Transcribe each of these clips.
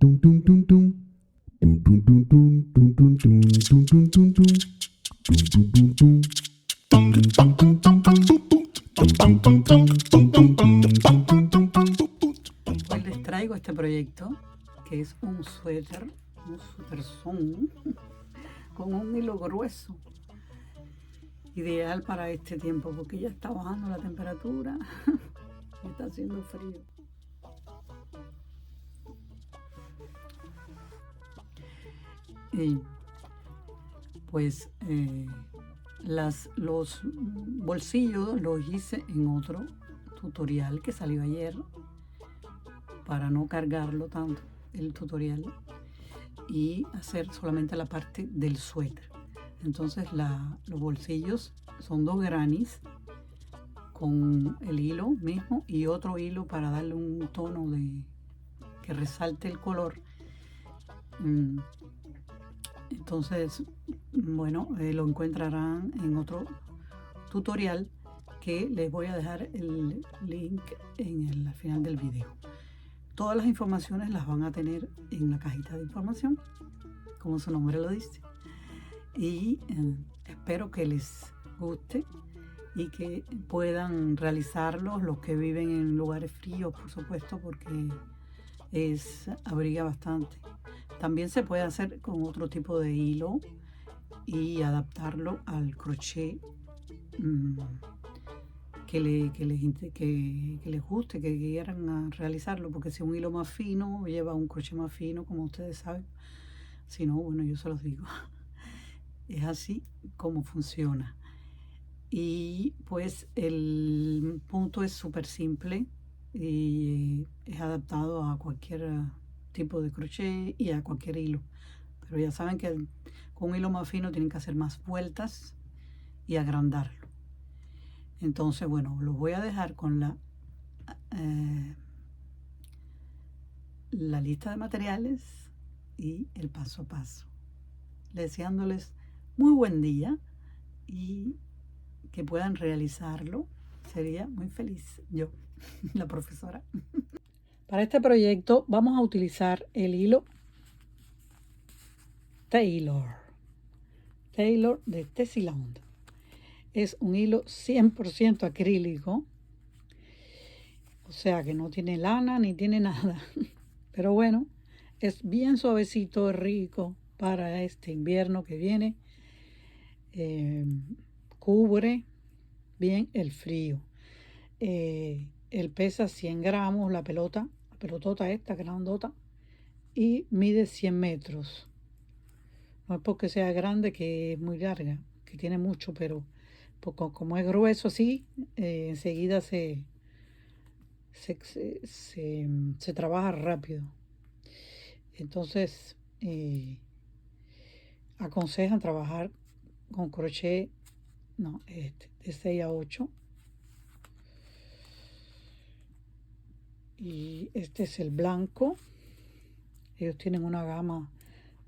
Hoy les traigo este proyecto que es un suéter son con un hilo grueso, ideal para este tiempo porque ya está bajando la temperatura y está haciendo frío. Y pues los bolsillos los hice en otro tutorial que salió ayer para no cargarlo tanto el tutorial y hacer solamente la parte del suéter. Entonces los bolsillos son 2 granis con el hilo mismo y otro hilo para darle un tono que resalte el color. Entonces, bueno, lo encontrarán en otro tutorial que les voy a dejar el link al final del video. Todas las informaciones las van a tener en la cajita de información, como su nombre lo dice. Y espero que les guste y que puedan realizarlos los que viven en lugares fríos, por supuesto, porque abriga bastante. También se puede hacer con otro tipo de hilo y adaptarlo al crochet que les guste, que quieran realizarlo, porque si un hilo más fino lleva un crochet más fino, como ustedes saben. Si no, bueno, yo se los digo. Es así como funciona. Y pues el punto es súper simple y es adaptado a cualquier tipo de crochet y a cualquier hilo. Pero ya saben que con un hilo más fino tienen que hacer más vueltas y agrandarlo. Entonces, bueno, los voy a dejar con la lista de materiales y el paso a paso. Deseándoles muy buen día y que puedan realizarlo. Sería muy feliz yo, la profesora. Para este proyecto vamos a utilizar el hilo Taylor de Tessiland. Es un hilo 100% acrílico, o sea que no tiene lana ni tiene nada. Pero bueno, es bien suavecito, rico para este invierno que viene. Cubre bien el frío. Él pesa 100 gramos, la pelotota esta grandota, y mide 100 metros. No es porque sea grande que es muy larga, que tiene mucho, pero como es grueso así, enseguida se trabaja rápido. Entonces, aconsejan trabajar con crochet, de 6 a 8. Y este es el blanco. Ellos tienen una gama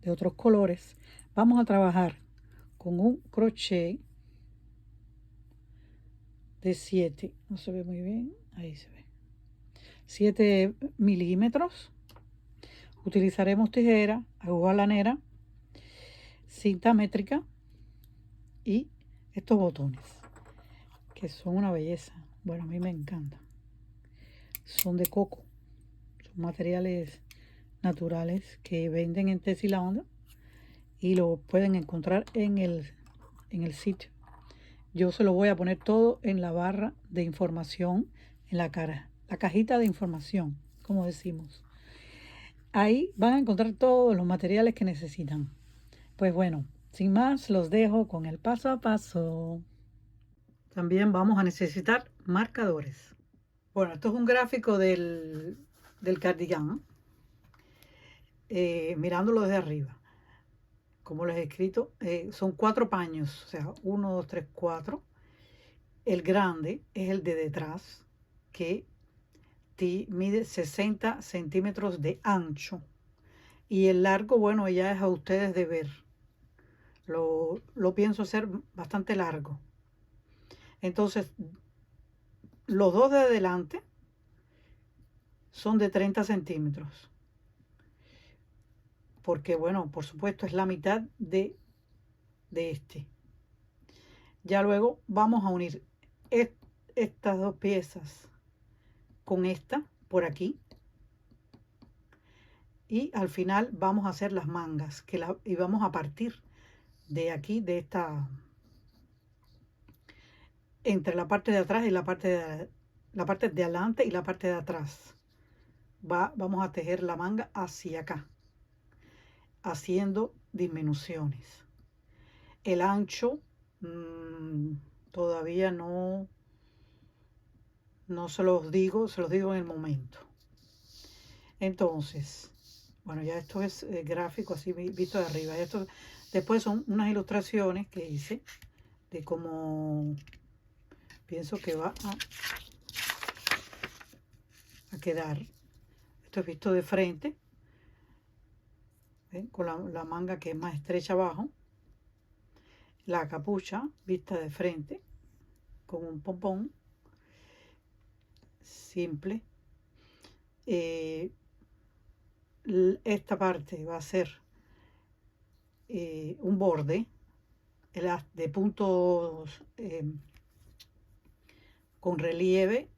de otros colores. Vamos a trabajar con un crochet de 7, no se ve muy bien, ahí se ve, 7 milímetros. Utilizaremos tijera, aguja lanera, cinta métrica y estos botones, que son una belleza. Bueno, a mí me encantan. Son de coco, son materiales naturales que venden en Tessiland y lo pueden encontrar en el sitio. Yo se lo voy a poner todo en la barra de información, en la cajita de información, como decimos. Ahí van a encontrar todos los materiales que necesitan. Pues bueno, sin más, los dejo con el paso a paso. También vamos a necesitar marcadores. Bueno, esto es un gráfico del cardigán, mirándolo desde arriba. Como les he escrito, son 4 paños, o sea, 1, 2, 3, 4. El grande es el de detrás, que mide 60 centímetros de ancho. Y el largo, bueno, ya es a ustedes de ver. Lo pienso hacer bastante largo. Entonces, los dos de adelante son de 30 centímetros. porque bueno, por supuesto es la mitad de este. Ya luego vamos a unir estas dos piezas con esta por aquí, y al final vamos a hacer las mangas y vamos a partir de aquí, de esta, entre la parte de atrás y la parte de adelante y la parte de atrás. Vamos a tejer la manga hacia acá, haciendo disminuciones. El ancho todavía no se los digo en el momento. Entonces, bueno, ya esto es gráfico así visto de arriba. Esto después son unas ilustraciones que hice de cómo pienso que va a quedar. Esto es visto de frente, ¿ven? Con la manga que es más estrecha abajo, la capucha vista de frente con un pompón simple. Esta parte va a ser un borde de puntos con relieve,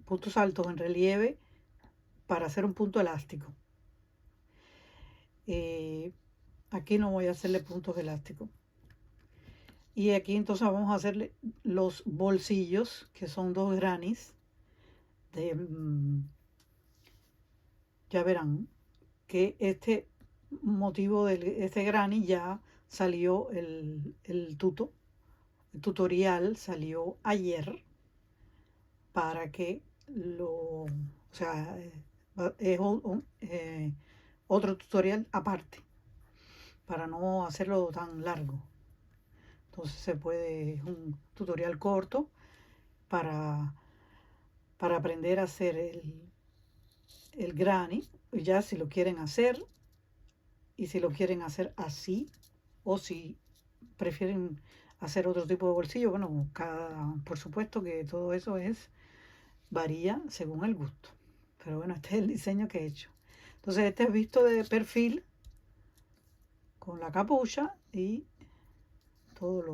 puntos altos en relieve, para hacer un punto elástico. Aquí no voy a hacerle puntos elásticos. Y aquí entonces vamos a hacerle los bolsillos, que son 2 grannies de ya verán que este motivo de este granny ya salió el tutorial salió ayer, para que o sea, es otro tutorial aparte, para no hacerlo tan largo. Entonces es un tutorial corto para aprender a hacer el granny, ya si lo quieren hacer, y si lo quieren hacer así, o si prefieren hacer otro tipo de bolsillo, bueno, por supuesto que todo eso varía según el gusto. Pero bueno, este es el diseño que he hecho. Entonces este es visto de perfil, con la capucha y todos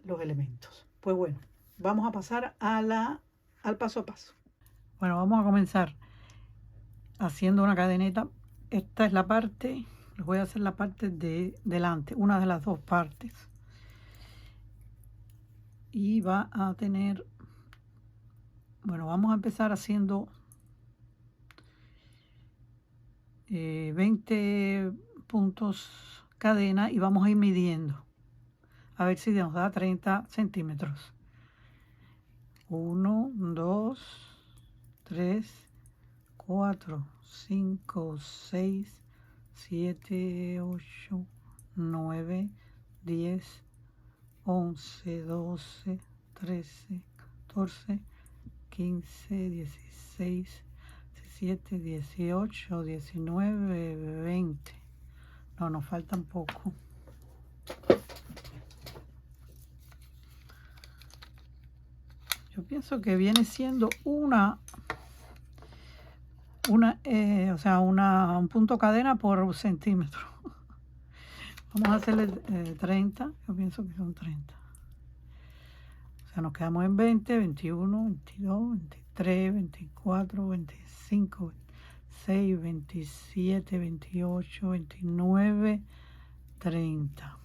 los elementos. Pues bueno, vamos a pasar al paso a paso. Bueno, vamos a comenzar haciendo una cadeneta. Esta es la parte, les voy a hacer la parte de delante, una de las dos partes. Y va a tener, bueno, vamos a empezar haciendo 20 puntos cadena, y vamos a ir midiendo a ver si nos da 30 centímetros. 1, 2, 3, 4, 5, 6, 7, 8, 9, 10, 11, 12, 13, 14, 15, 16, 17, 18, 19, 20. No, nos faltan poco. Yo pienso que viene siendo un punto cadena por centímetro. Vamos a hacerle 30, yo pienso que son 30. O sea, nos quedamos en 20, 21, 22, 23, 24, 25, 26, 27, 28, 29, 30.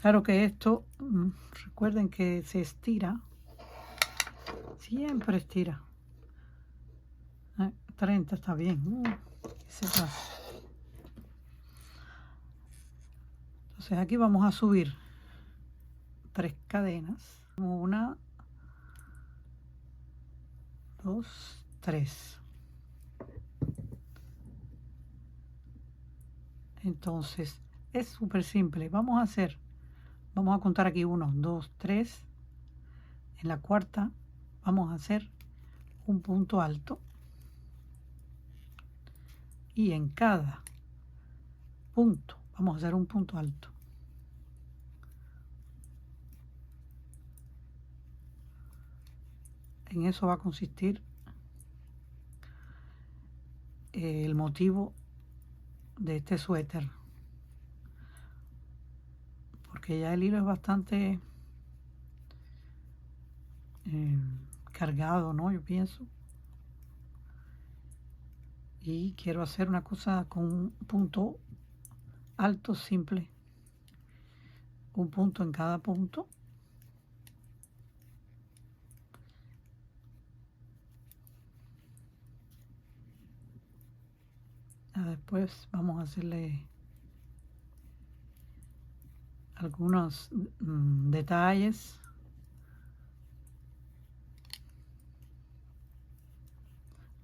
Claro que esto, recuerden que se estira, siempre estira. 30 está bien. Entonces aquí vamos a subir 3 cadenas. 1, 2, 3. Entonces es súper simple. Vamos a contar aquí 1, 2, 3. En la cuarta vamos a hacer un punto alto, y en cada punto vamos a hacer un punto alto. En eso va a consistir el motivo de este suéter, porque ya el hilo es bastante cargado, ¿no? Yo pienso. Y quiero hacer una cosa con un punto alto simple, un punto en cada punto. Después vamos a hacerle algunos detalles.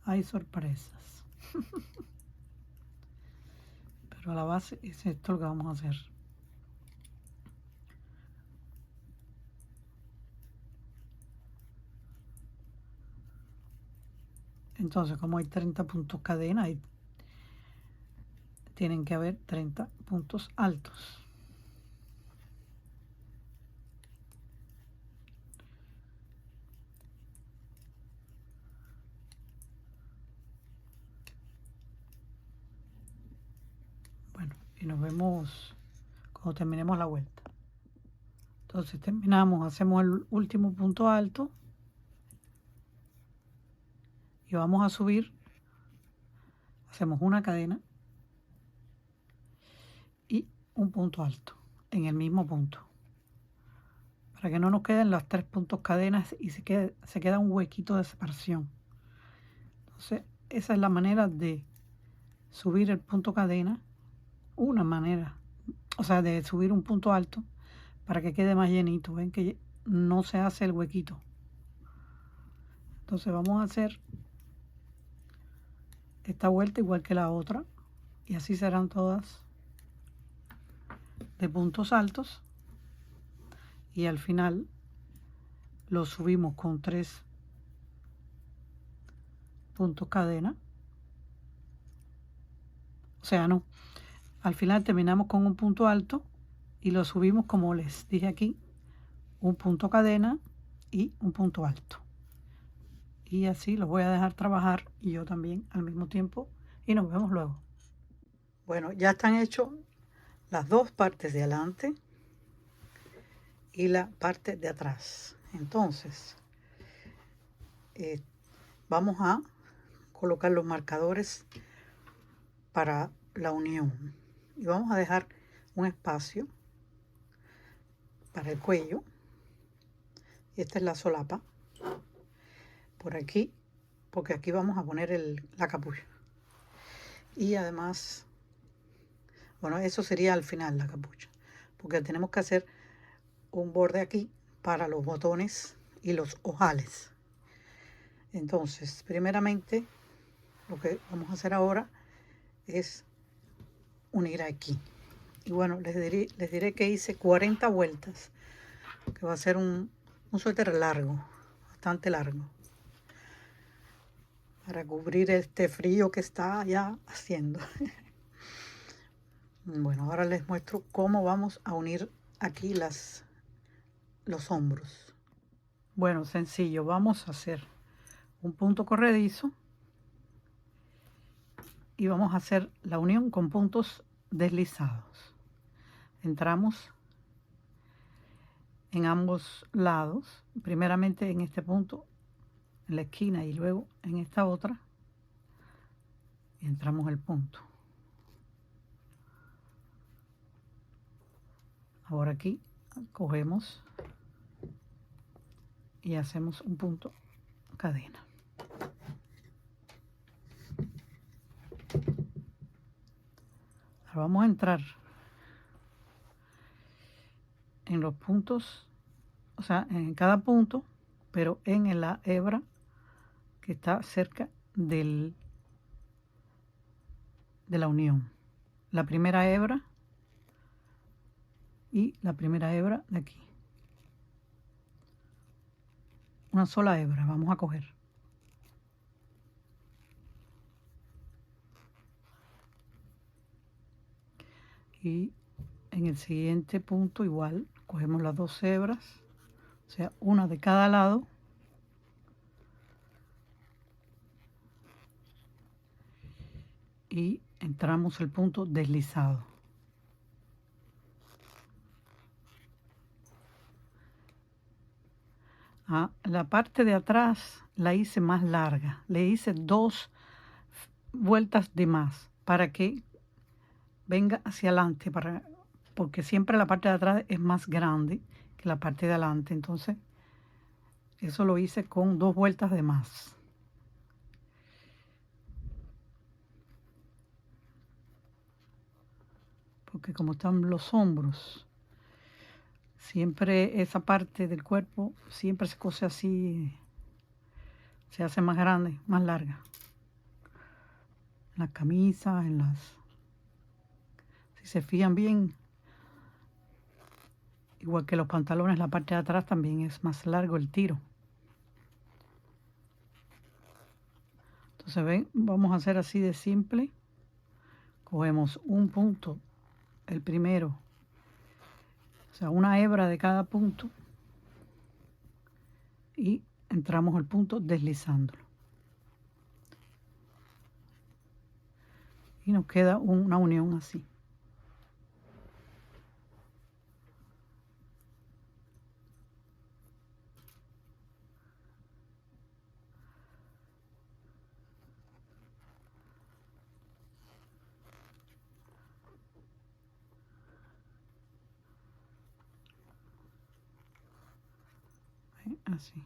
Hay sorpresas. Pero a la base es esto lo que vamos a hacer. Entonces, como hay 30 puntos cadena, tienen que haber 30 puntos altos. Bueno, y nos vemos cuando terminemos la vuelta. Entonces terminamos, hacemos el último punto alto y vamos a subir. Hacemos una cadena y un punto alto en el mismo punto, para que no nos queden los 3 puntos cadenas y se queda un huequito de separación. Entonces esa es la manera de subir el punto cadena, una manera, o sea, de subir un punto alto para que quede más llenito. Ven que no se hace el huequito. Entonces vamos a hacer esta vuelta igual que la otra, y así serán todas de puntos altos, y al final lo subimos con 3 puntos cadena. O sea, no, al final terminamos con un punto alto y lo subimos, como les dije aquí, un punto cadena y un punto alto. Y así los voy a dejar trabajar y yo también al mismo tiempo, y nos vemos luego. Bueno, ya están hechos las dos partes de adelante y la parte de atrás. Entonces vamos a colocar los marcadores para la unión y vamos a dejar un espacio para el cuello. Esta es la solapa por aquí, porque aquí vamos a poner la capucha. Y además, bueno, eso sería al final la capucha, porque tenemos que hacer un borde aquí para los botones y los ojales. Entonces, primeramente, lo que vamos a hacer ahora es unir aquí. Y bueno, les diré que hice 40 vueltas, que va a ser un suéter largo, bastante largo, para cubrir este frío que está ya haciendo. Bueno, ahora les muestro cómo vamos a unir aquí los hombros. Bueno, sencillo, vamos a hacer un punto corredizo y vamos a hacer la unión con puntos deslizados. Entramos en ambos lados, primeramente en este punto, en la esquina, y luego en esta otra, y entramos el punto. Ahora aquí cogemos y hacemos un punto cadena. Ahora vamos a entrar en los puntos, o sea, en cada punto, pero en la hebra que está cerca de la unión. La primera hebra y la primera hebra de aquí. Una sola hebra vamos a coger. Y en el siguiente punto igual cogemos las 2 hebras, o sea, una de cada lado, y entramos el punto deslizado. La parte de atrás la hice más larga, le hice 2 vueltas de más para que venga hacia adelante, porque siempre la parte de atrás es más grande que la parte de adelante, entonces eso lo hice con 2 vueltas de más. Porque como están los hombros, siempre esa parte del cuerpo siempre se cose así, se hace más grande, más larga. En las camisas, si se fijan bien, igual que los pantalones, la parte de atrás también es más largo el tiro. Entonces ven, vamos a hacer así de simple. Cogemos un punto, el primero, o sea, una hebra de cada punto, y entramos al punto deslizándolo. Y nos queda una unión así. Así.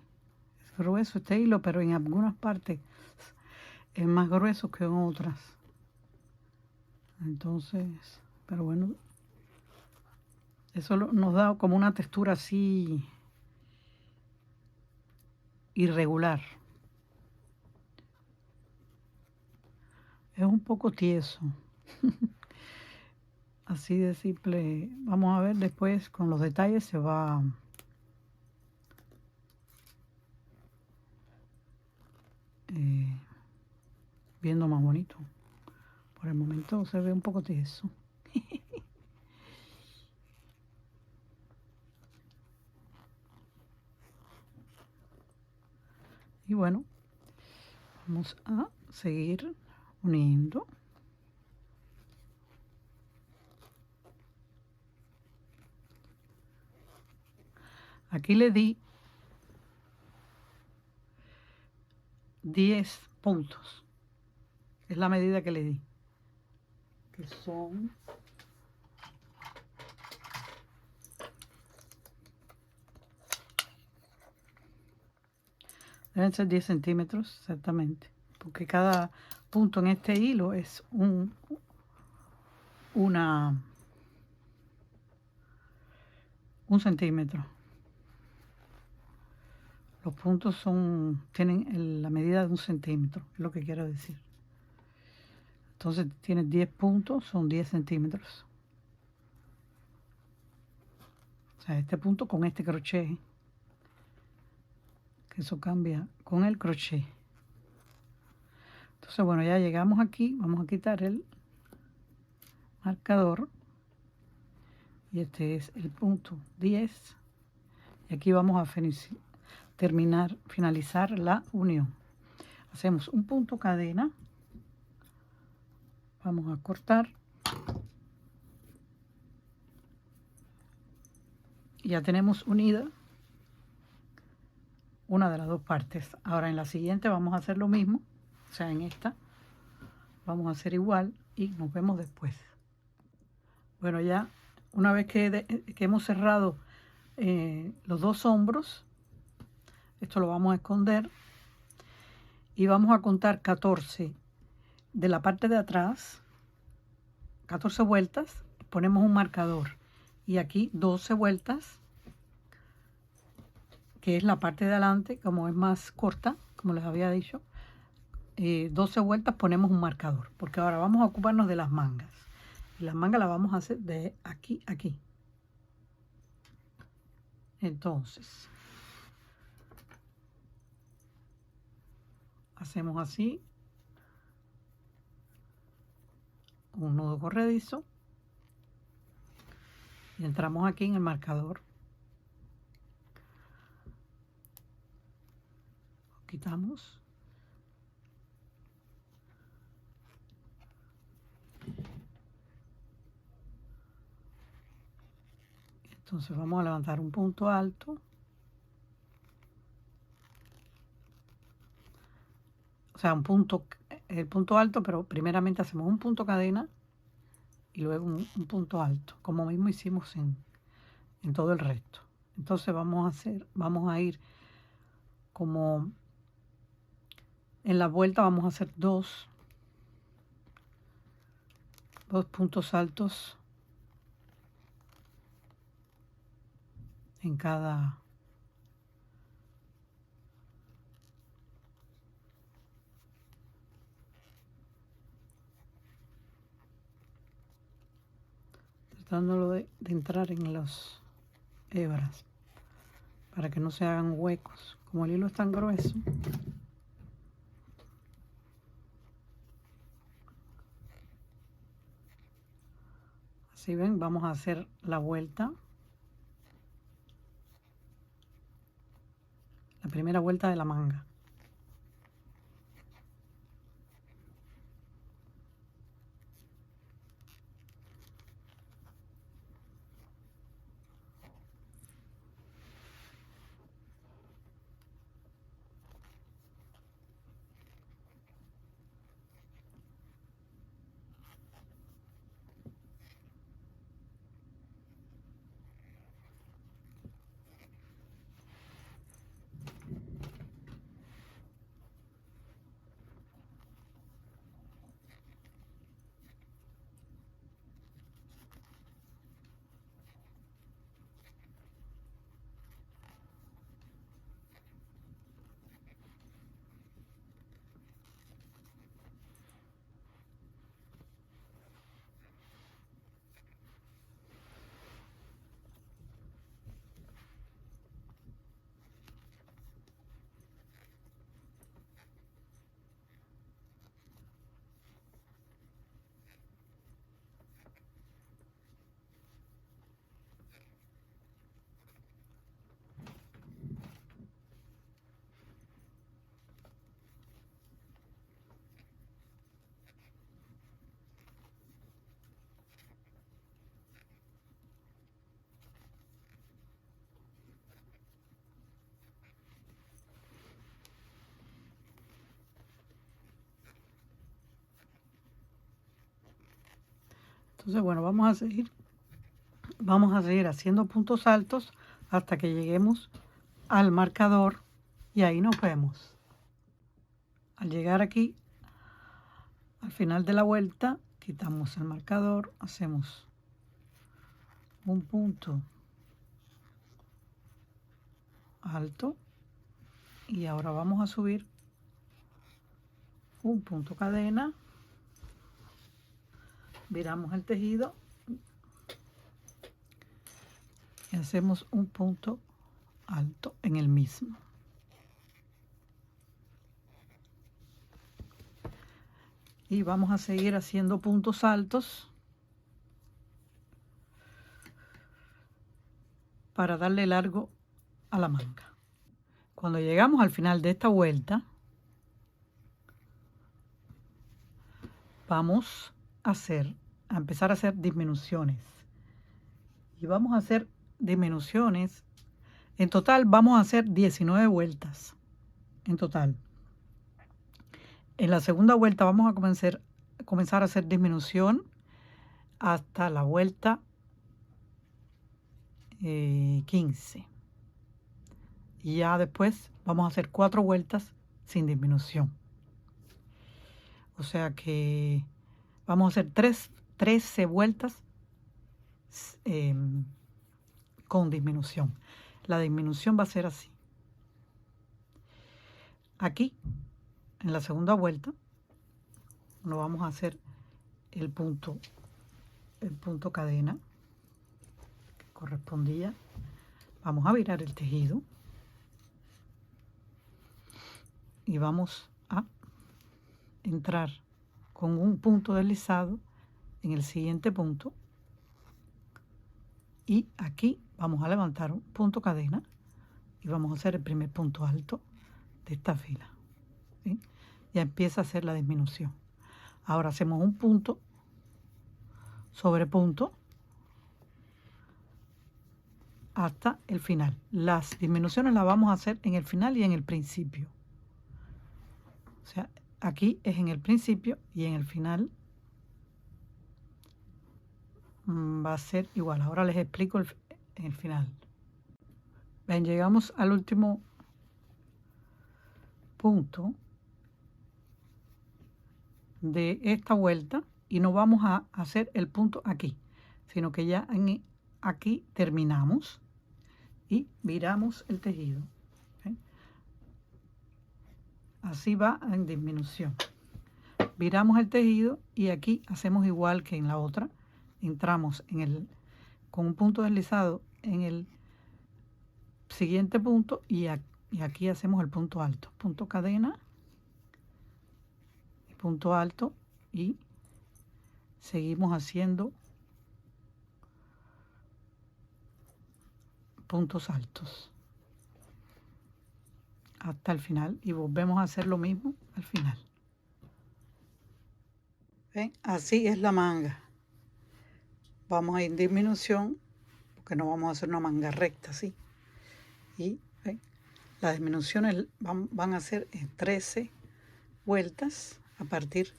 Es grueso este hilo, pero en algunas partes es más grueso que en otras. Entonces, pero bueno, eso nos da como una textura así irregular. Es un poco tieso. Así de simple. Vamos a ver después con los detalles se va viendo más bonito. Por el momento se ve un poco tieso. Y bueno, vamos a seguir uniendo. Aquí le di 10 puntos. Es la medida que le di. Que son... deben ser 10 centímetros exactamente. Porque cada punto en este hilo es un centímetro. Los puntos tienen la medida de 1 centímetro, es lo que quiero decir. Entonces tienes 10 puntos, son 10 centímetros. O sea, este punto con este crochet, que eso cambia con el crochet. Entonces, bueno, ya llegamos aquí, vamos a quitar el marcador. Y este es el punto 10. Y aquí vamos a finalizar la unión. Hacemos un punto cadena. Vamos a cortar. Y ya tenemos unida una de las dos partes. Ahora en la siguiente vamos a hacer lo mismo. O sea, en esta vamos a hacer igual y nos vemos después. Bueno, ya una vez que hemos cerrado los dos hombros, esto lo vamos a esconder y vamos a contar 14 de la parte de atrás, 14 vueltas, ponemos un marcador y aquí 12 vueltas, que es la parte de adelante, como es más corta, como les había dicho, 12 vueltas ponemos un marcador, porque ahora vamos a ocuparnos de las mangas. Y las mangas las vamos a hacer de aquí a aquí. Entonces, hacemos así, un nudo corredizo, y entramos aquí en el marcador. Lo quitamos. Entonces vamos a levantar un punto alto. O sea, el punto alto, pero primeramente hacemos un punto cadena y luego un punto alto, como mismo hicimos en todo el resto. Entonces vamos a ir como en la vuelta, vamos a hacer dos puntos altos en cada tratándolo de entrar en las hebras para que no se hagan huecos. Como el hilo es tan grueso, así ven, vamos a hacer la vuelta, la primera vuelta de la manga. Entonces, bueno, vamos a seguir haciendo puntos altos hasta que lleguemos al marcador y ahí nos vemos. Al llegar aquí, al final de la vuelta, quitamos el marcador, hacemos un punto alto y ahora vamos a subir un punto cadena, viramos el tejido y hacemos un punto alto en el mismo. Y vamos a seguir haciendo puntos altos para darle largo a la manga. Cuando llegamos al final de esta vuelta, vamos a empezar a hacer disminuciones. Y vamos a hacer disminuciones. En total vamos a hacer 19 vueltas. En total. En la segunda vuelta vamos a comenzar a hacer disminución hasta la vuelta 15. Y ya después vamos a hacer 4 vueltas sin disminución. O sea que vamos a hacer 13 vueltas con disminución. La disminución va a ser así. Aquí, en la segunda vuelta, nos vamos a hacer el punto cadena que correspondía. Vamos a virar el tejido y vamos a entrar con un punto deslizado en el siguiente punto y aquí vamos a levantar un punto cadena y vamos a hacer el primer punto alto de esta fila. ¿Sí? Ya empieza a hacer la disminución. Ahora hacemos un punto sobre punto hasta el final. Las disminuciones las vamos a hacer en el final y en el principio. O sea, aquí es en el principio y en el final va a ser igual. Ahora les explico en el final. Ven, llegamos al último punto de esta vuelta y no vamos a hacer el punto aquí, sino que ya aquí terminamos y viramos el tejido. ¿Ven? Así va en disminución. Viramos el tejido y aquí hacemos igual que en la otra. Entramos con un punto deslizado en el siguiente punto y aquí hacemos el punto alto. Punto cadena, punto alto y seguimos haciendo puntos altos hasta el final y volvemos a hacer lo mismo al final. ¿Ven? Así es la manga. Vamos a ir en disminución porque no vamos a hacer una manga recta así. Y ¿ven? Las disminuciones van a ser en 13 vueltas a partir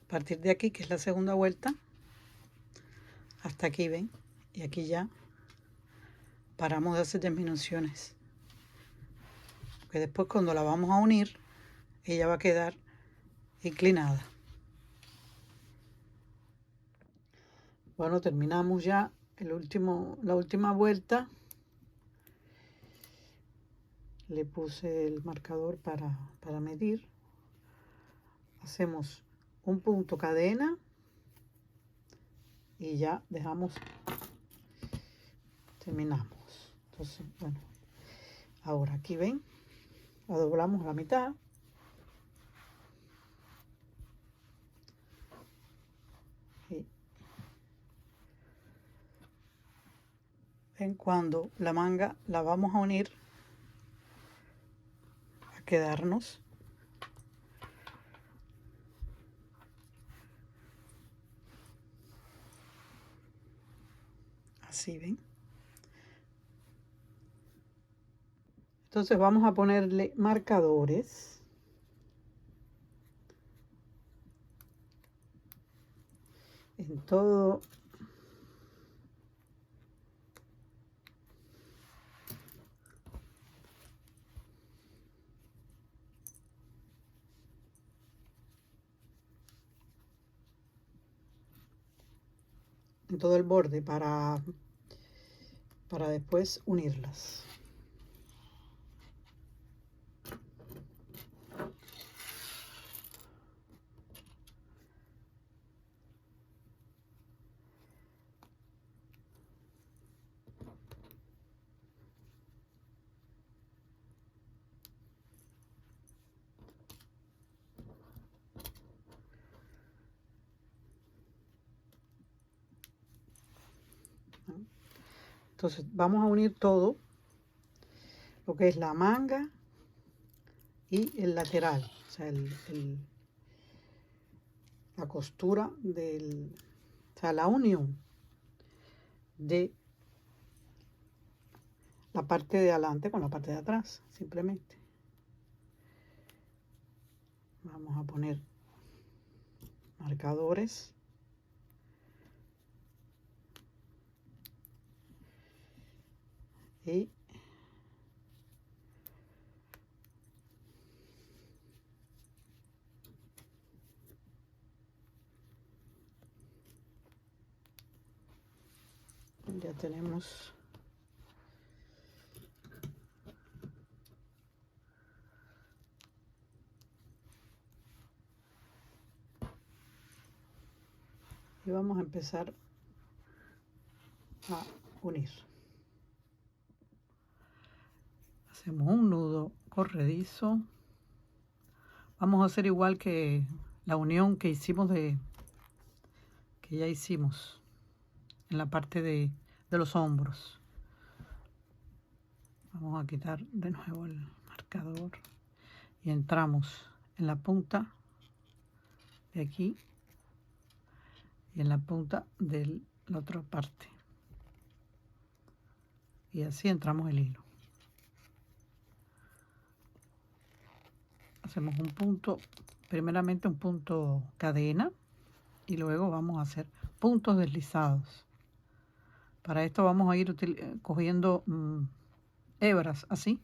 de aquí, que es la segunda vuelta, hasta aquí, ven, y aquí ya paramos de hacer disminuciones, porque después cuando la vamos a unir ella va a quedar inclinada. Bueno, terminamos ya la última vuelta. Le puse el marcador para medir. Hacemos un punto cadena y ya terminamos. Entonces, bueno, ahora aquí ven, la doblamos a la mitad. Y ven, cuando la manga la vamos a unir, a quedarnos así, ven. Entonces vamos a ponerle marcadores. En todo el borde para después unirlas. Entonces vamos a unir todo lo que es la manga y el lateral, o sea, la costura o sea, la unión de la parte de adelante con la parte de atrás, simplemente. Vamos a poner marcadores. Y ya tenemos y vamos a empezar a unir. Hacemos un nudo corredizo. Vamos a hacer igual que la unión que hicimos que ya hicimos en la parte de los hombros. Vamos a quitar de nuevo el marcador y entramos en la punta de aquí y en la punta de la otra parte. y así entramos el hilo. Hacemos un punto, primeramente un punto cadena y luego vamos a hacer puntos deslizados. Para esto vamos a ir cogiendo hebras así.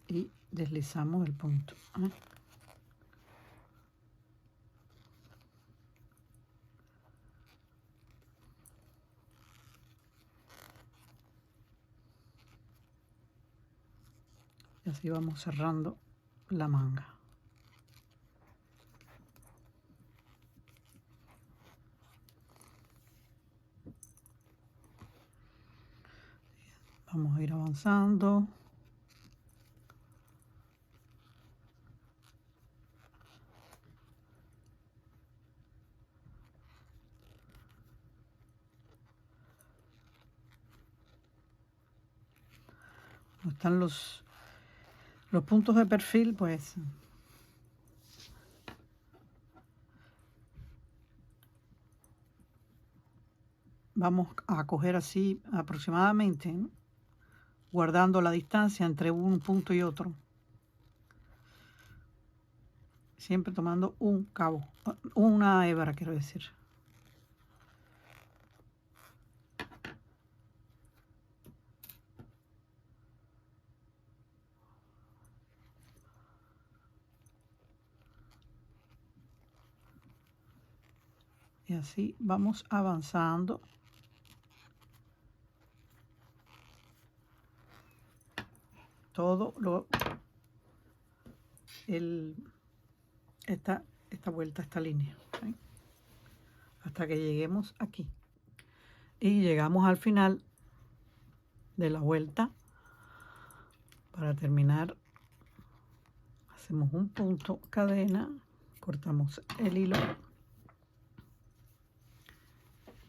Y deslizamos el punto. Y así vamos cerrando la manga. Vamos a ir avanzando. Están los puntos de perfil, pues vamos a coger así aproximadamente, ¿no? Guardando la distancia entre un punto y otro. Siempre tomando un cabo, una hebra, quiero decir. Y así vamos avanzando. Todo esta vuelta, esta línea, ¿sí? Hasta que lleguemos aquí. Y llegamos al final de la vuelta. Para terminar, hacemos un punto cadena, cortamos el hilo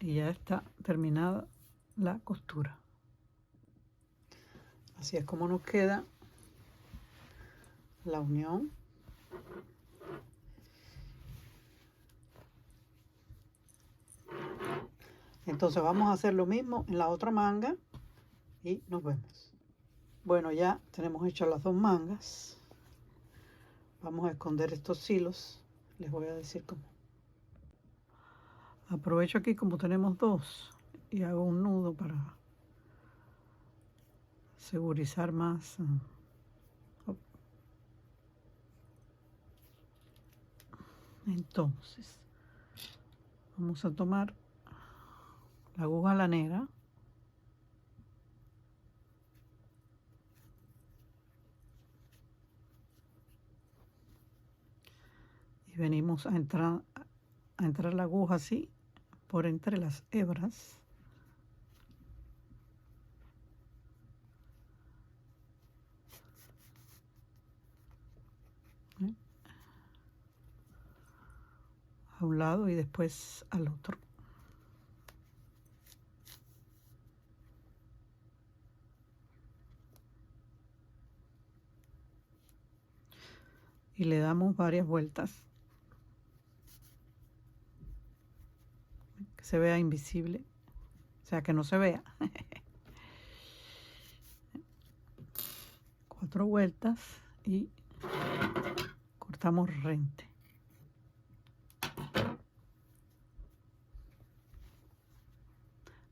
y ya está terminada la costura. Así es como nos queda la unión. Entonces vamos a hacer lo mismo en la otra manga y nos vemos. Bueno, ya tenemos hechas las dos mangas. Vamos a esconder estos hilos. Les voy a decir cómo. Aprovecho aquí como tenemos dos y hago un nudo para segurizar más. Entonces, vamos a tomar la aguja lanera y venimos a entrar la aguja así por entre las hebras. A un lado y después al otro. Y le damos varias vueltas. Que se vea invisible. O sea, que no se vea. 4 vueltas y cortamos rente.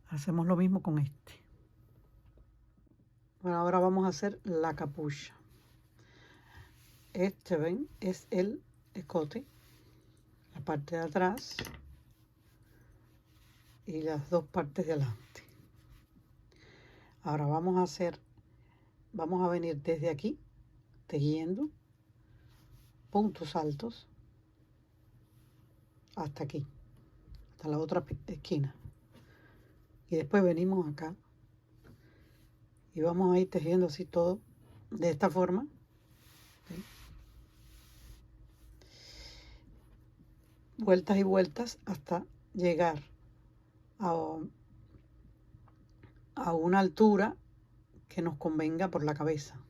Hacemos lo mismo con este. Bueno, ahora vamos a hacer la capucha. Este, ven, es el escote, la parte de atrás y las dos partes de adelante. Ahora vamos a venir desde aquí, tejiendo puntos altos hasta aquí, hasta la otra esquina. Y después venimos acá y vamos a ir tejiendo así todo de esta forma. ¿Sí? Vueltas y vueltas hasta llegar a una altura que nos convenga por la cabeza.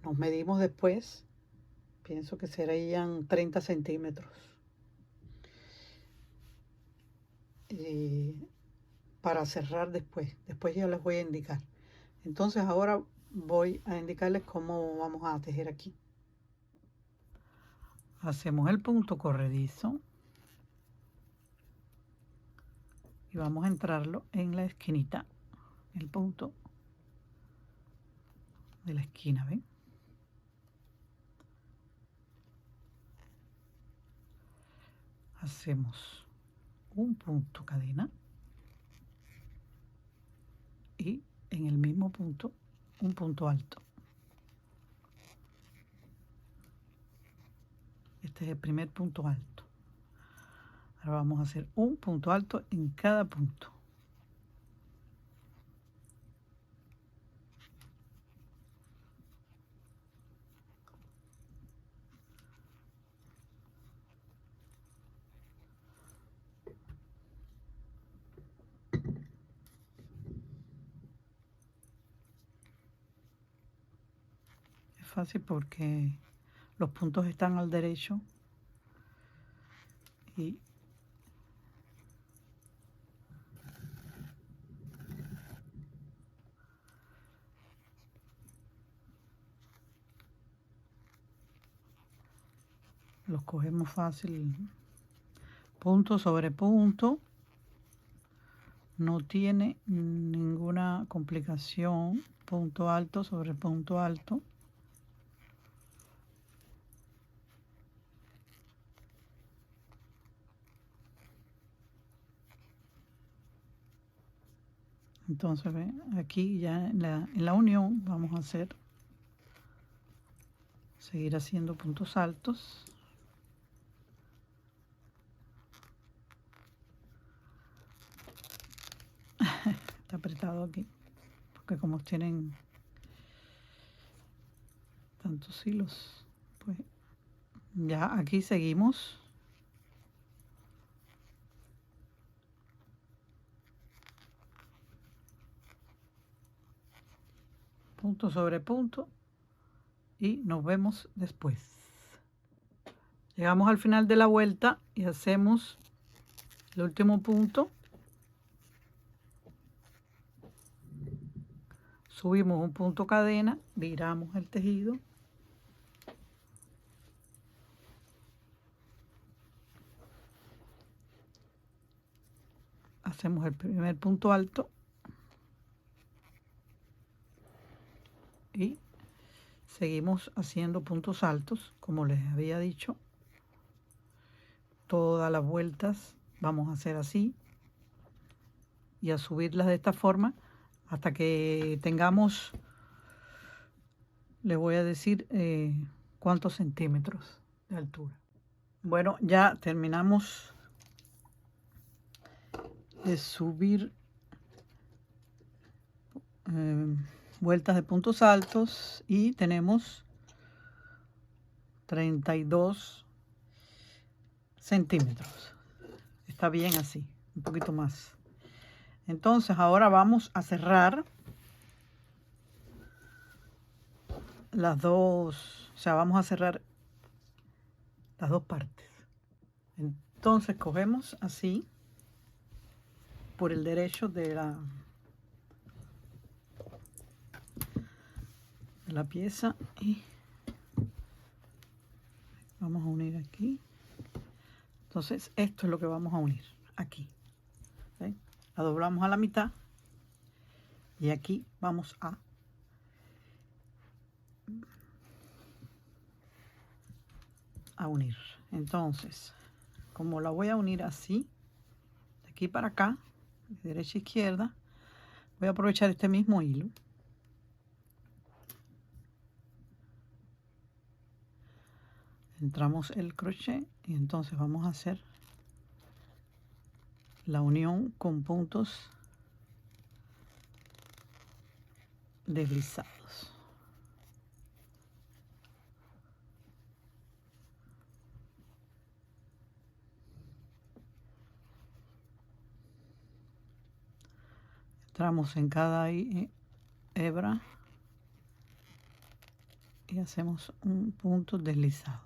Nos medimos después Pienso que serían 30 centímetros. Y para cerrar después ya les voy a indicar. Entonces ahora voy a indicarles cómo vamos a tejer aquí. Hacemos el punto corredizo y vamos a entrarlo en la esquinita, el punto de la esquina, ¿ven? Hacemos un punto cadena y en el mismo punto un punto alto. Este es el primer punto alto. Ahora vamos a hacer un punto alto en cada punto. Es fácil porque los puntos están al derecho y los cogemos fácil, punto sobre punto, no tiene ninguna complicación, punto alto sobre punto alto. Entonces, ¿ven? Aquí ya en la unión vamos a seguir haciendo puntos altos. Está apretado aquí, porque como tienen tantos hilos, pues ya aquí seguimos. Punto sobre punto y nos vemos después. Llegamos al final de la vuelta y hacemos el último punto. Subimos un punto cadena, viramos el tejido. Hacemos el primer punto alto y seguimos haciendo puntos altos, como les había dicho. Todas las vueltas vamos a hacer así y a subirlas de esta forma hasta que tengamos, les voy a decir cuántos centímetros de altura. Bueno, ya terminamos de subir vueltas de puntos altos y tenemos 32 centímetros. Está bien así, un poquito más. Entonces ahora vamos a cerrar las dos, o sea, vamos a cerrar las dos partes. Entonces cogemos así por el derecho de la pieza y vamos a unir aquí. Entonces esto es lo que vamos a unir aquí. ¿Ven? La doblamos a la mitad y aquí vamos a unir. Entonces, como la voy a unir así, de aquí para acá, de derecha a izquierda, voy a aprovechar este mismo hilo. Entramos el crochet y entonces vamos a hacer la unión con puntos deslizados. Entramos en cada hebra y hacemos un punto deslizado.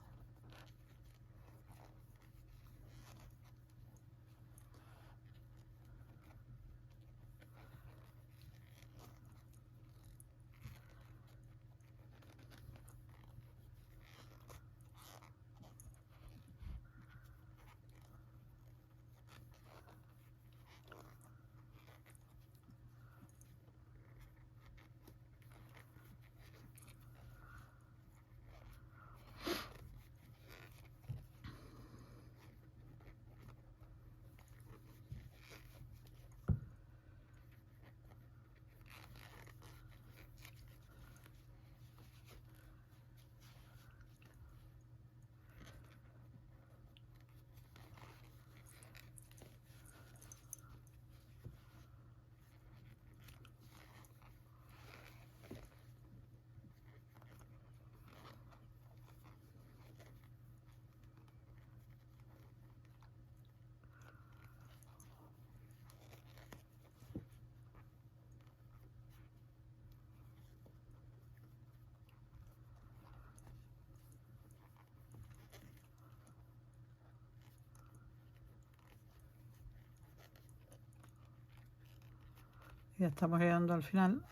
Ya estamos llegando al final.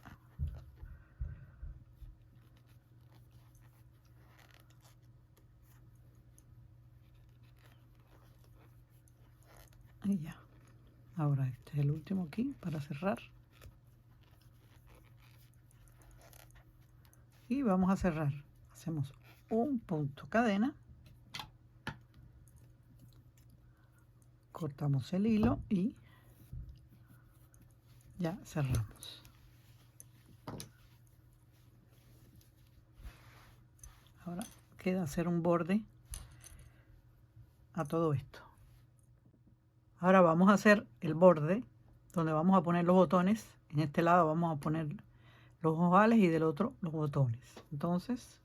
Y ya. Ahora este es el último aquí para cerrar. Y vamos a cerrar. Hacemos un punto cadena. Cortamos el hilo y ya cerramos. Ahora queda hacer un borde a todo esto. Ahora vamos a hacer el borde donde vamos a poner los botones. En este lado vamos a poner los ojales y del otro los botones. Entonces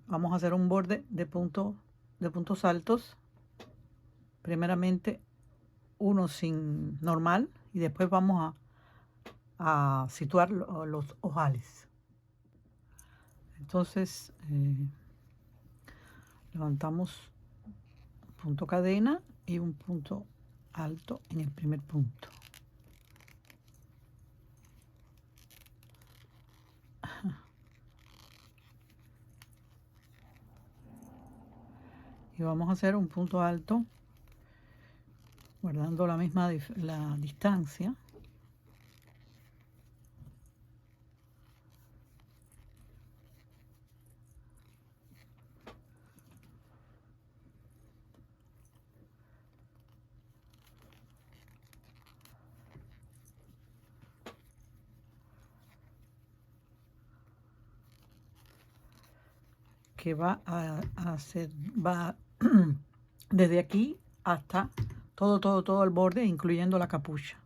vamos a hacer un borde de puntos altos. Primeramente uno sin normal y después vamos a situar los ojales. Entonces levantamos punto cadena y un punto alto en el primer punto. Y vamos a hacer un punto alto guardando la misma la distancia. Que va a hacer, va desde aquí hasta todo el borde, incluyendo la capucha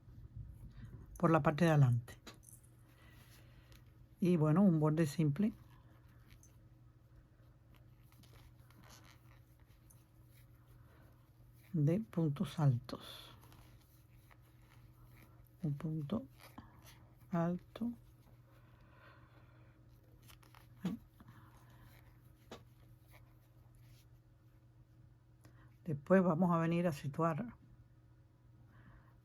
por la parte de adelante. Y bueno, un borde simple. De puntos altos. Un punto alto. Después vamos a venir a situar,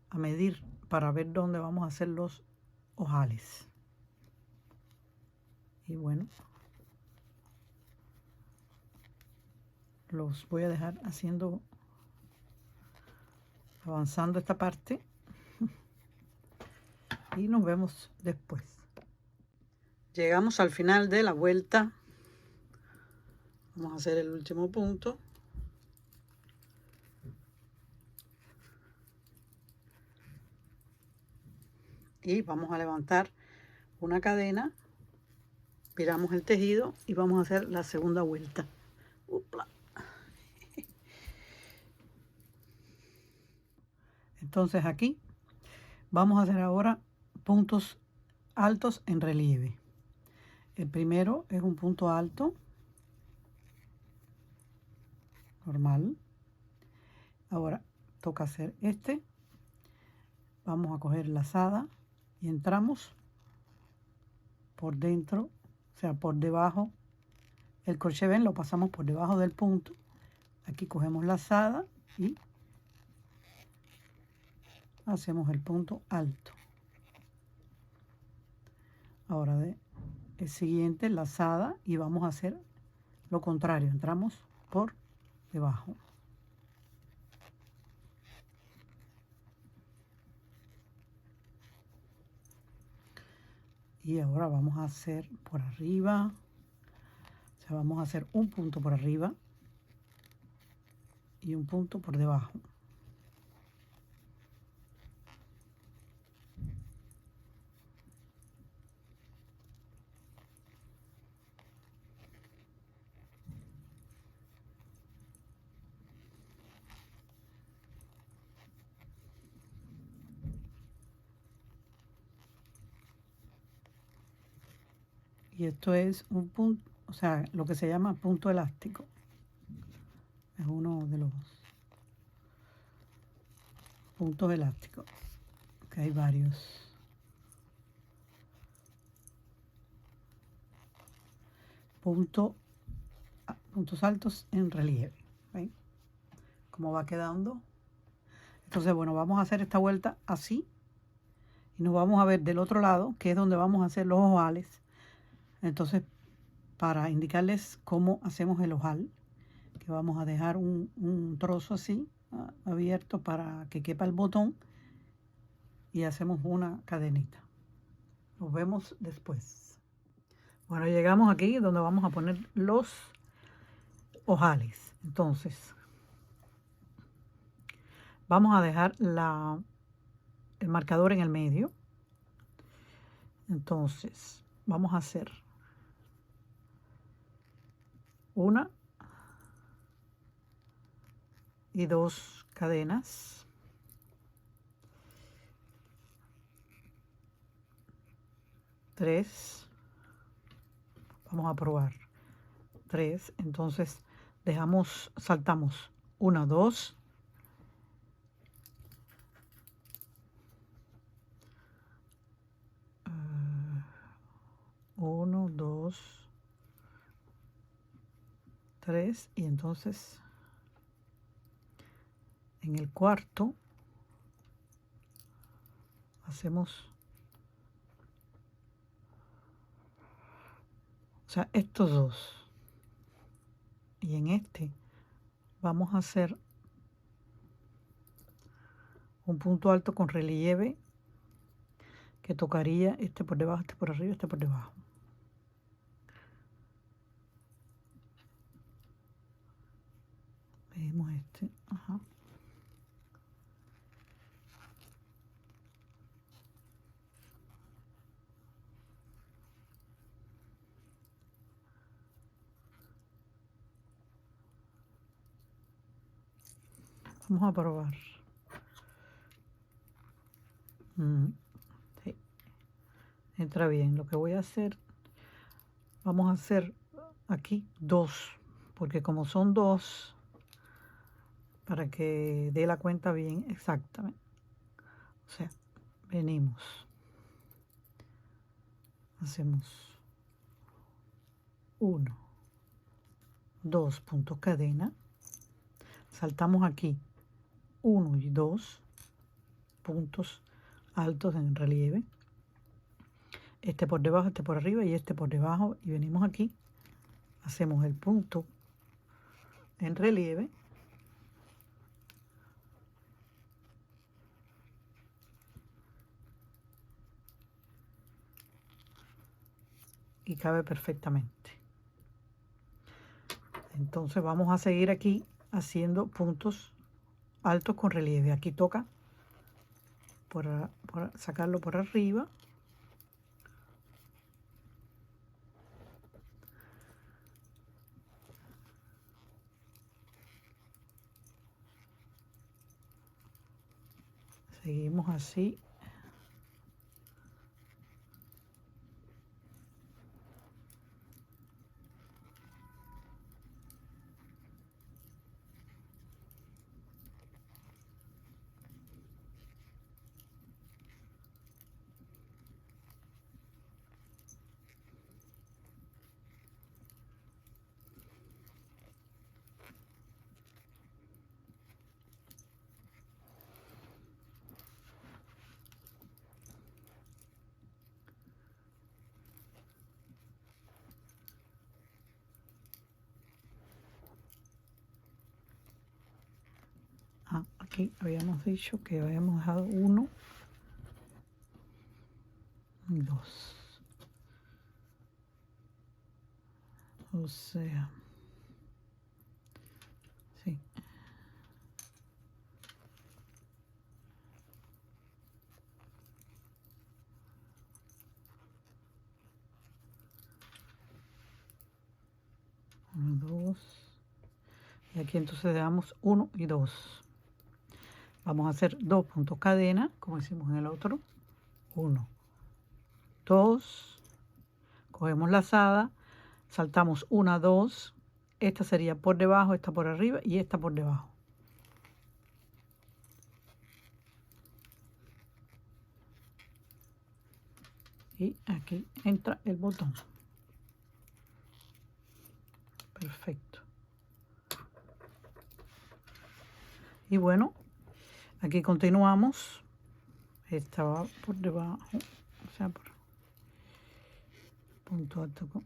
a medir para ver dónde vamos a hacer los ojales. Y bueno, los voy a dejar haciendo, avanzando esta parte. Y nos vemos después. Llegamos al final de la vuelta. Vamos a hacer el último punto. Y vamos a levantar una cadena, viramos el tejido y vamos a hacer la segunda vuelta. Upla. Entonces aquí vamos a hacer ahora puntos altos en relieve. El primero es un punto alto normal. Ahora toca hacer este. Vamos a coger lazada y entramos por dentro o sea, por debajo. El crochet, ven, lo pasamos por debajo del punto. Aquí cogemos lazada y hacemos el punto alto. Ahora el siguiente, lazada, y vamos a hacer lo contrario. Entramos por debajo. Y ahora vamos a hacer por arriba. O sea, vamos a hacer un punto por arriba y un punto por debajo. Y esto es un punto, o sea, lo que se llama punto elástico. Es uno de los puntos elásticos, que hay varios. Puntos altos en relieve. ¿Ven cómo va quedando? Entonces, bueno, vamos a hacer esta vuelta así. Y nos vamos a ver del otro lado, que es donde vamos a hacer los ojales. Entonces, para indicarles cómo hacemos el ojal, que vamos a dejar un trozo así, abierto para que quepa el botón. Y hacemos una cadenita. Nos vemos después. Bueno, llegamos aquí donde vamos a poner los ojales. Entonces, vamos a dejar el marcador en el medio. Entonces, vamos a hacer una y dos cadenas. Tres. Vamos a probar. Tres. Entonces, saltamos. Una, dos. Uno, dos, tres. Y entonces, en el cuarto, hacemos, o sea, estos dos. Y en este vamos a hacer un punto alto con relieve que tocaría este por debajo, este por arriba, este por debajo. Medimos este, ajá. Vamos a probar. Sí, entra bien. Lo que voy a hacer, vamos a hacer aquí dos, porque como son dos, para que dé la cuenta bien exactamente. O sea, venimos, hacemos uno, dos puntos cadena, saltamos aquí uno y dos puntos altos en relieve, este por debajo, este por arriba y este por debajo, y venimos aquí, hacemos el punto en relieve y cabe perfectamente. Entonces vamos a seguir aquí haciendo puntos altos con relieve. Aquí toca por sacarlo por arriba. Seguimos así. Aquí habíamos dicho que habíamos dejado 1 y 2. O sea, sí. Uno, 2. Y aquí entonces damos 1 y 2. Vamos a hacer 2 puntos cadena, como hicimos en el otro. 1, 2. Cogemos lazada, saltamos 1, 2. Esta sería por debajo, esta por arriba y esta por debajo. Y aquí entra el botón. Perfecto. Y bueno, aquí continuamos. Esta va por debajo, o sea, por punto alto con...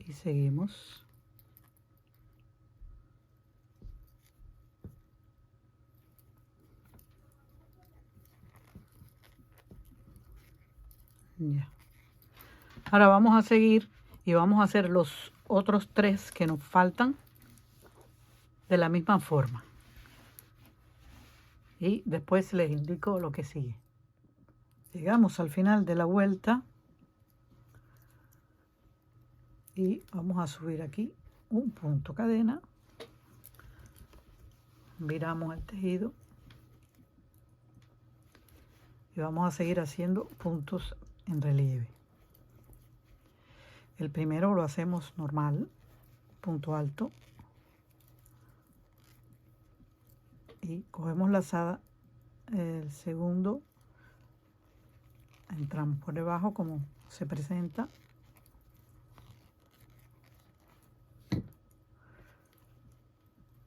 Y seguimos. Ya. Ahora vamos a seguir y vamos a hacer los otros 3 que nos faltan de la misma forma. Y después les indico lo que sigue. Llegamos al final de la vuelta y vamos a subir aquí un punto cadena. Viramos el tejido y vamos a seguir haciendo puntos en relieve. El primero lo hacemos normal, punto alto, y cogemos lazada. El segundo entramos por debajo como se presenta,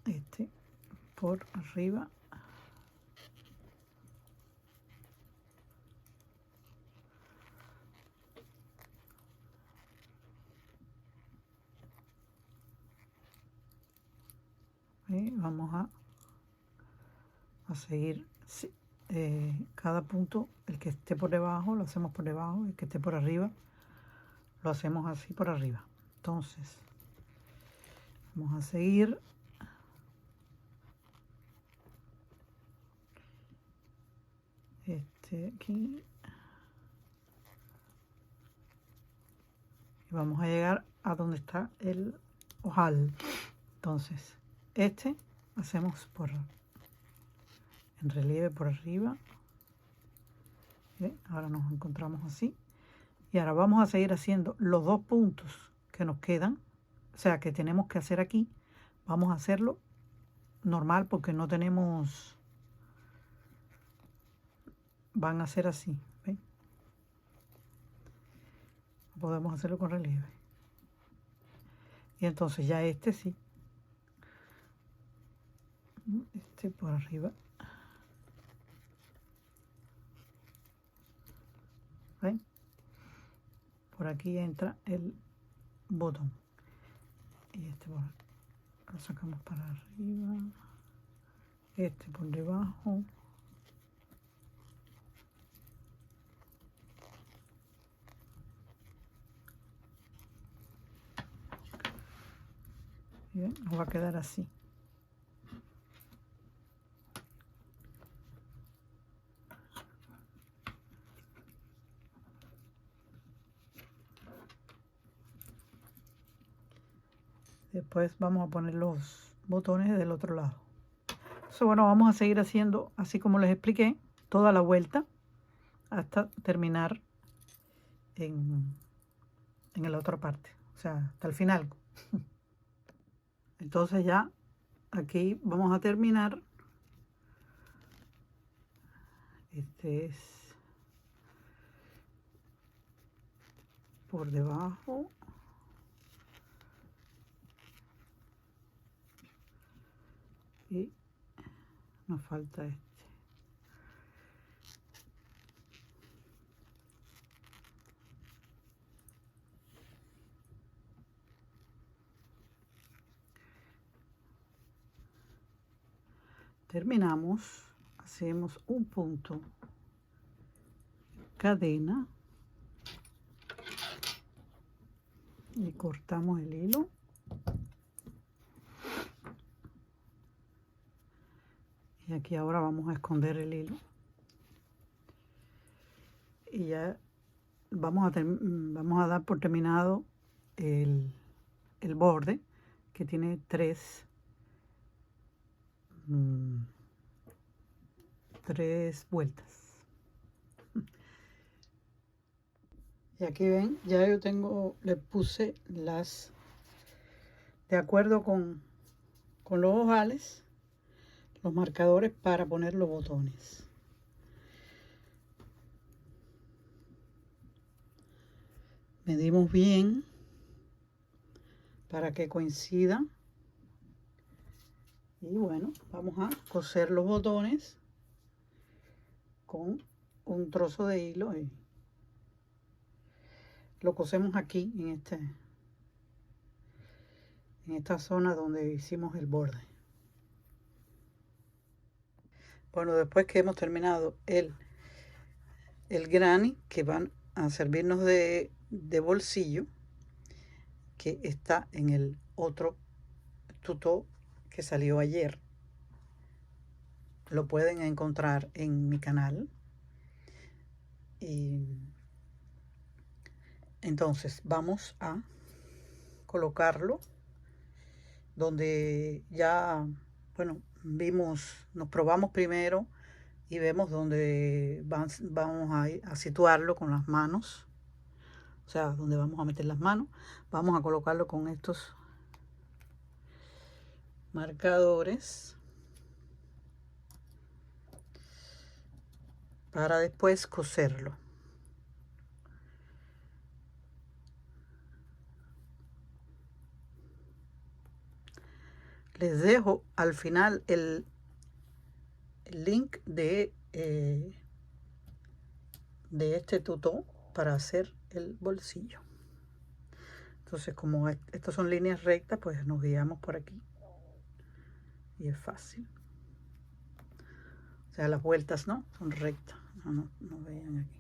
este por arriba, y vamos a seguir cada punto. El que esté por debajo lo hacemos por debajo, el que esté por arriba lo hacemos así por arriba. Entonces vamos a seguir aquí y vamos a llegar a donde está el ojal. Entonces hacemos por en relieve por arriba. Ahora nos encontramos así y ahora vamos a seguir haciendo los 2 puntos que nos quedan, o sea que tenemos que hacer aquí. Vamos a hacerlo normal porque no tenemos, van a ser así, ¿ven? Podemos hacerlo con relieve y entonces ya sí, por arriba, ¿ven? Por aquí entra el botón y lo sacamos para arriba, por debajo, ¿bien? Nos va a quedar así. Después vamos a poner los botones del otro lado. Entonces, bueno, vamos a seguir haciendo así como les expliqué, toda la vuelta hasta terminar en la otra parte, o sea, hasta el final. Entonces ya aquí vamos a terminar. Este es por debajo. Y nos falta este. Terminamos, hacemos un punto, cadena y cortamos el hilo. Y aquí ahora vamos a esconder el hilo. Y ya vamos a dar por terminado el borde, que tiene tres vueltas. Y aquí ven, ya yo le puse las, de acuerdo con los ojales, los marcadores para poner los botones. Medimos bien para que coincida. Y bueno, vamos a coser los botones con un trozo de hilo y lo cosemos aquí en esta zona donde hicimos el borde. Bueno, después que hemos terminado el granny, que van a servirnos de bolsillo, que está en el otro tutó que salió ayer, lo pueden encontrar en mi canal. Y entonces vamos a colocarlo donde ya, bueno, nos probamos primero y vemos dónde vamos a situarlo con las manos, o sea, donde vamos a meter las manos. Vamos a colocarlo con estos marcadores para después coserlo. Les dejo al final el link de este tutó para hacer el bolsillo. Entonces, como estas son líneas rectas, pues nos guiamos por aquí y es fácil. O sea, las vueltas no son rectas, no vean aquí.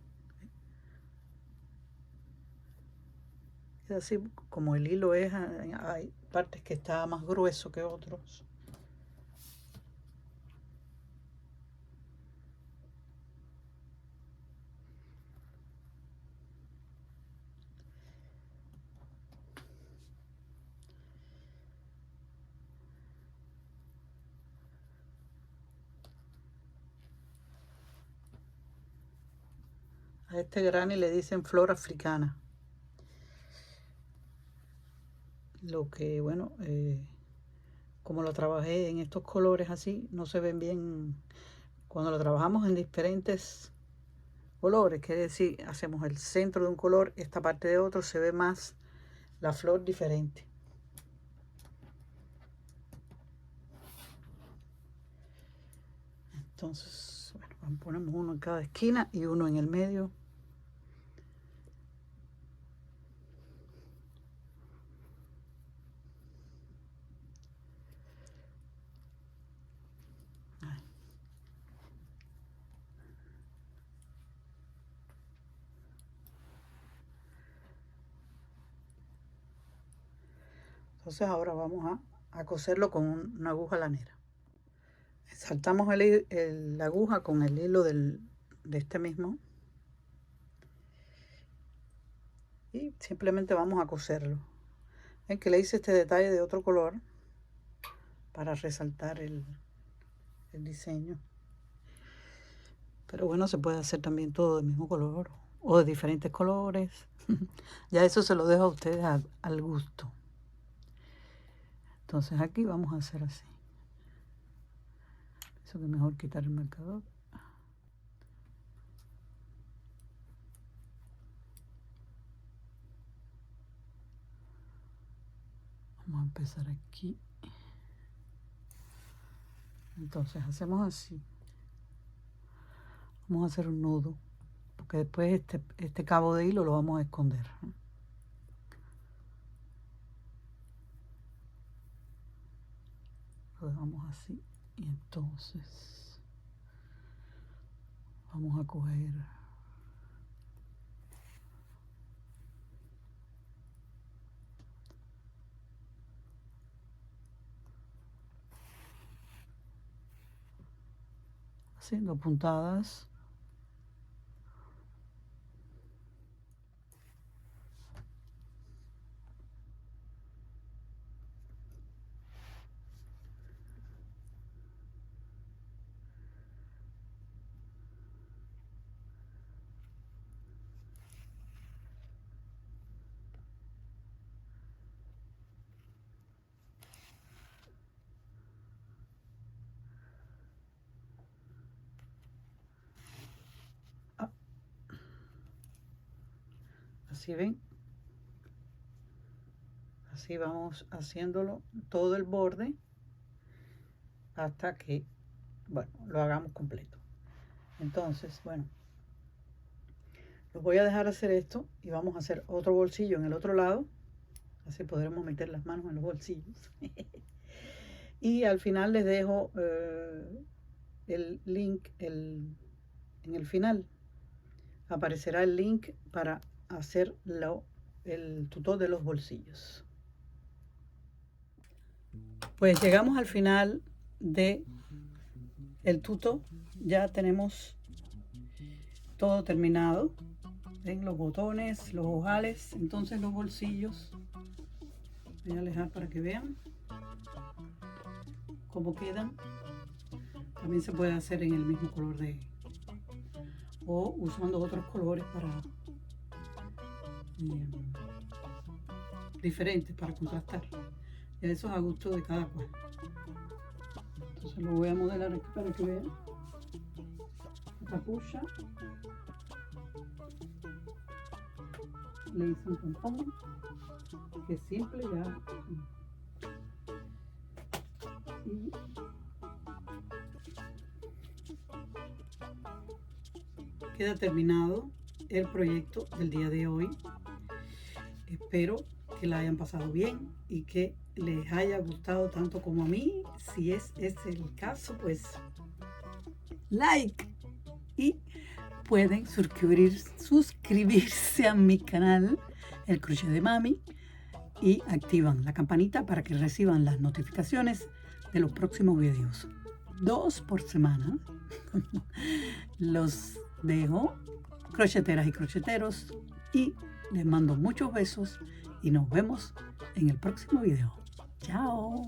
Es así, como el hilo hay partes que está más grueso que otros. A este granny le dicen flor africana. Lo que, bueno, como lo trabajé en estos colores así, no se ven bien. Cuando lo trabajamos en diferentes colores, quiere decir, hacemos el centro de un color, esta parte de otro, se ve más la flor diferente. Entonces, bueno, ponemos uno en cada esquina y uno en el medio. Entonces ahora vamos a coserlo con una aguja lanera. Saltamos la aguja con el hilo de este mismo y simplemente vamos a coserlo. Ven que le hice este detalle de otro color para resaltar el diseño. Pero bueno, se puede hacer también todo del mismo color o de diferentes colores. Ya eso se lo dejo a ustedes al gusto. Entonces aquí vamos a hacer así. Eso que es mejor quitar el marcador. Vamos a empezar aquí. Entonces hacemos así. Vamos a hacer un nudo, porque después este cabo de hilo lo vamos a esconder. Lo dejamos así y entonces vamos a coger haciendo puntadas. Así ven, así vamos haciéndolo todo el borde hasta que, bueno, lo hagamos completo. Entonces, bueno, los voy a dejar hacer esto y vamos a hacer otro bolsillo en el otro lado, así podremos meter las manos en los bolsillos. Y al final les dejo el link, en el final aparecerá el link para hacer el tutor de los bolsillos. Pues llegamos al final de el tuto. Ya tenemos todo terminado. Ven los botones, los ojales, entonces los bolsillos. Voy a alejar para que vean cómo quedan. También se puede hacer en el mismo color o usando otros colores para diferentes para contrastar. Y eso es a gusto de cada cual. Entonces lo voy a modelar aquí para que vean. La capucha. Le hice un pompón, que es simple ya. Y queda terminado el proyecto del día de hoy. Espero que la hayan pasado bien y que les haya gustado tanto como a mí. Si es ese el caso, pues like, y pueden suscribirse a mi canal El Crochet de Mami y activan la campanita para que reciban las notificaciones de los próximos videos. 2 por semana. Los dejo, crocheteras y crocheteros, y les mando muchos besos y nos vemos en el próximo video. Chao.